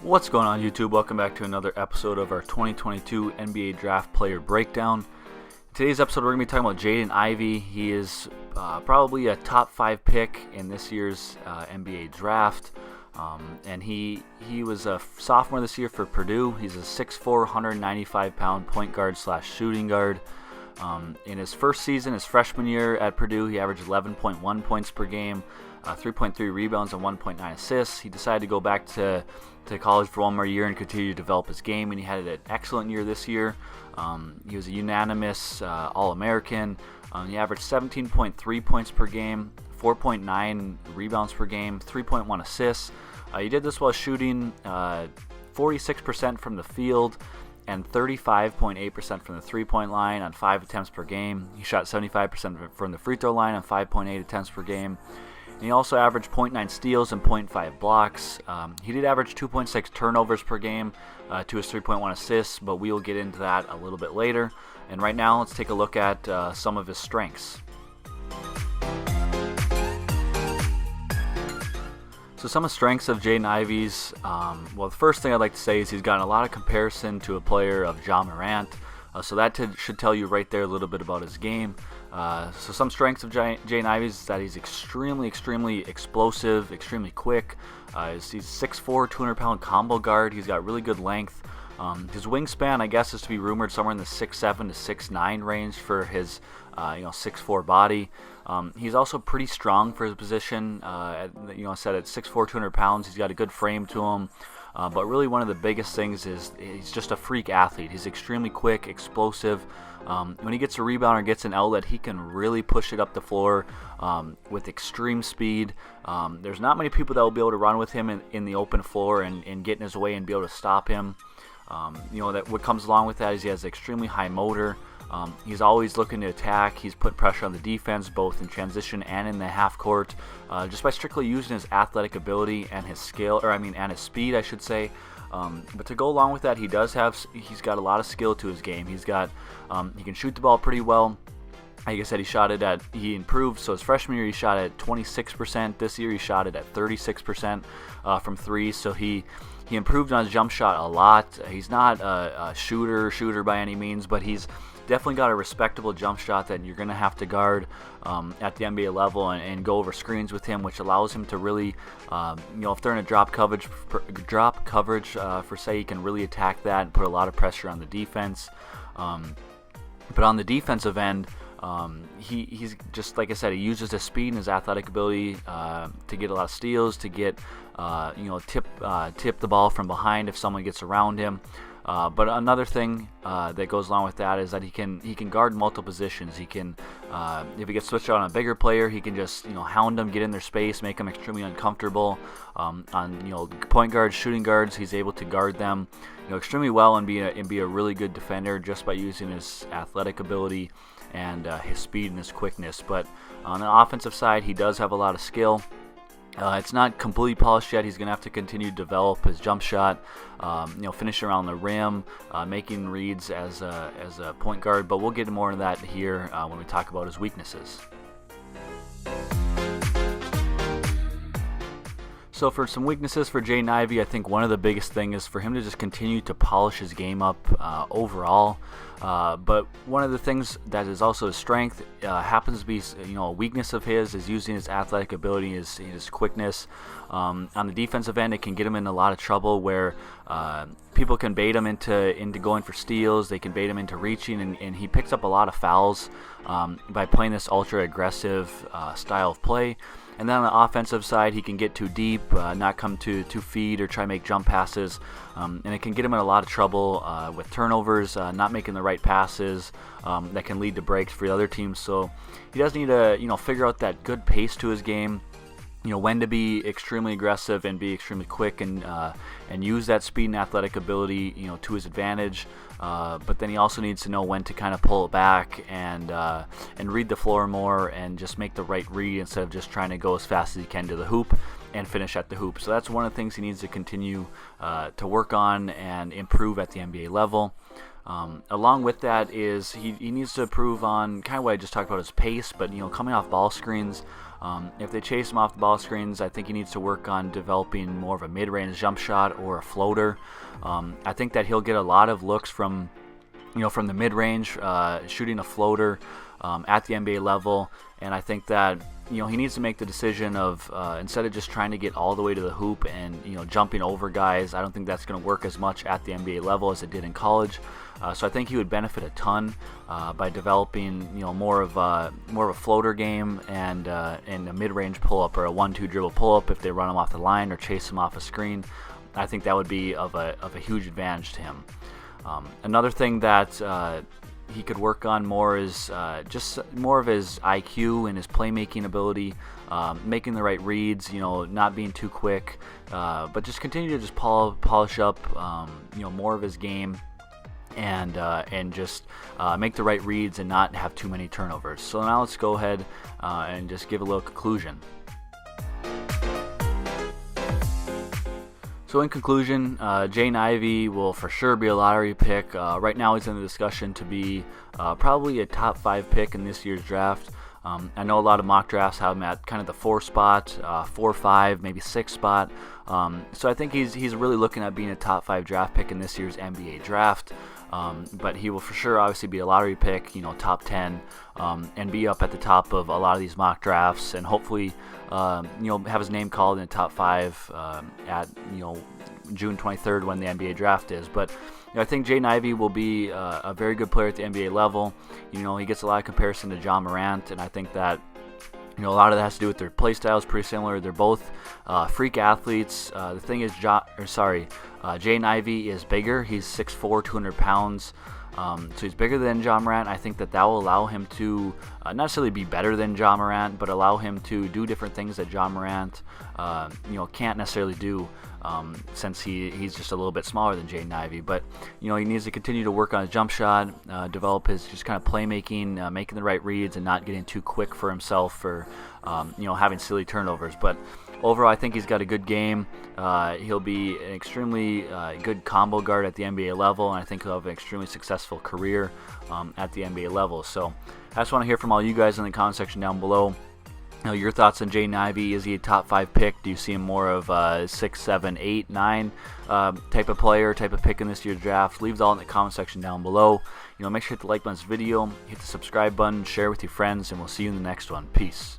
What's going on, YouTube? Welcome back to another episode of our 2022 NBA Draft Player Breakdown. In today's episode, we're going to be talking about Jaden Ivey. He is probably a top 5 pick in this year's NBA Draft. And he was a sophomore this year for Purdue. He's a 6'4", 195-pound point guard / shooting guard. In his first season, his freshman year at Purdue, he averaged 11.1 points per game, 3.3 rebounds, and 1.9 assists. He decided to go back to college for one more year and continue to develop his game, and he had an excellent year this year. He was a unanimous All-American. He averaged 17.3 points per game, 4.9 rebounds per game, 3.1 assists. He did this while shooting 46% from the field and 35.8% from the three-point line on 5 attempts per game. He shot 75% from the free throw line on 5.8 attempts per game. And he also averaged 0.9 steals and 0.5 blocks. He did average 2.6 turnovers per game to his 3.1 assists, but we will get into that a little bit later. And right now, let's take a look at some of his strengths. So some of the strengths of Jaden Ivey's, well, the first thing I'd like to say is he's gotten a lot of comparison to a player of Ja Morant. So that should tell you right there a little bit about his game. So some strengths of Jaden Ivey's is that he's extremely explosive, extremely quick. He's 6'4", 200-pound combo guard. He's got really good length. His wingspan, I guess, is to be rumored somewhere in the 6'7" to 6'9" range for his 6'4" body. He's also pretty strong for his position. I said at 6'4", 200 pounds, he's got a good frame to him. But really one of the biggest things is he's just a freak athlete. He's extremely quick, explosive. When he gets a rebound or gets an outlet, he can really push it up the floor with extreme speed. There's not many people that will be able to run with him in the open floor and get in his way and be able to stop him. That what comes along with that is he has extremely high motor. He's always looking to attack. He's put pressure on the defense, both in transition and in the half court, just by strictly using his athletic ability and his skill, and his speed, I should say. But to go along with that, he's got a lot of skill to his game. He can shoot the ball pretty well. Like I said, he improved. So his freshman year, he shot at 26%. This year, he shot it at 36% from three. So he improved on his jump shot a lot. He's not a shooter by any means, but he's definitely got a respectable jump shot that you're going to have to guard at the NBA level and go over screens with him, which allows him to really, if they're in a drop coverage for say, he can really attack that and put a lot of pressure on the defense. But on the defensive end, he's just, like I said, he uses his speed and his athletic ability to get a lot of steals, to get tip the ball from behind if someone gets around him. But another thing that goes along with that is that he can guard multiple positions. He can, if he gets switched out on a bigger player, he can just hound them, get in their space, make them extremely uncomfortable. On point guards, shooting guards, he's able to guard them extremely well and be a really good defender just by using his athletic ability and his speed and his quickness. But on the offensive side, he does have a lot of skill. It's not completely polished yet. He's going to have to continue to develop his jump shot, finish around the rim, making reads as a point guard. But we'll get more into that here when we talk about his weaknesses. So for some weaknesses for Jaden Ivey, I think one of the biggest thing is for him to just continue to polish his game up overall. But one of the things that is also a strength happens to be a weakness of his is using his athletic ability, his quickness. On the defensive end, it can get him in a lot of trouble where people can bait him into going for steals. They can bait him into reaching, and he picks up a lot of fouls by playing this ultra aggressive style of play. And then on the offensive side, he can get too deep, not come to 2 feet, or try to make jump passes. And it can get him in a lot of trouble with turnovers, not making the right passes that can lead to breaks for the other teams. So he does need to, figure out that good pace to his game. When to be extremely aggressive and be extremely quick and use that speed and athletic ability, to his advantage. But then he also needs to know when to kind of pull it back and read the floor more and just make the right read instead of just trying to go as fast as he can to the hoop and finish at the hoop. So that's one of the things he needs to continue to work on and improve at the NBA level. Along with that is he needs to improve on kind of what I just talked about, his pace, but coming off ball screens. If they chase him off the ball screens, I think he needs to work on developing more of a mid-range jump shot or a floater. I think that he'll get a lot of looks from the mid-range, shooting a floater at the NBA level, and I think that he needs to make the decision of instead of just trying to get all the way to the hoop and jumping over guys. I don't think that's going to work as much at the NBA level as it did in college. So I think he would benefit a ton by developing more of a floater game and a mid-range pull-up or a 1-2 dribble pull-up if they run him off the line or chase him off a screen. I think that would be of a huge advantage to him. Another thing that he could work on more is just more of his IQ and his playmaking ability, making the right reads, not being too quick, but just continue to just polish up, more of his game, and just make the right reads and not have too many turnovers. So now let's go ahead and just give a little conclusion. So in conclusion, Jaden Ivey will for sure be a lottery pick. Right now he's in the discussion to be probably a top 5 pick in this year's draft. I know a lot of mock drafts have him at kind of the 4 spot, 4-5, maybe 6 spot. So I think he's really looking at being a top 5 draft pick in this year's NBA draft. But he will for sure obviously be a lottery pick, top 10, and be up at the top of a lot of these mock drafts, and hopefully, have his name called in the top 5 at June 23rd when the NBA draft is. But I think Jaden Ivey will be a very good player at the NBA level. He gets a lot of comparison to Ja Morant, and I think that a lot of that has to do with their play styles, pretty similar. They're both freak athletes. The thing is, Jaden Ivey is bigger. He's 6'4", 200 pounds. So he's bigger than Ja Morant. I think that will allow him to not necessarily be better than Ja Morant, but allow him to do different things that Ja Morant can't necessarily do, since he's just a little bit smaller than Jaden Ivey. But he needs to continue to work on his jump shot, develop his just kind of playmaking, making the right reads, and not getting too quick for himself for having silly turnovers. But overall, I think he's got a good game. He'll be an extremely good combo guard at the NBA level, and I think he'll have an extremely successful career at the NBA level. So I just want to hear from all you guys in the comment section down below. Your thoughts on Jaden Ivey. Is he a top 5 pick? Do you see him more of a 6, 7, 8, 9 type of player, type of pick in this year's draft? Leave it all in the comment section down below. Make sure to hit the like button on this video, hit the subscribe button, share with your friends, and we'll see you in the next one. Peace.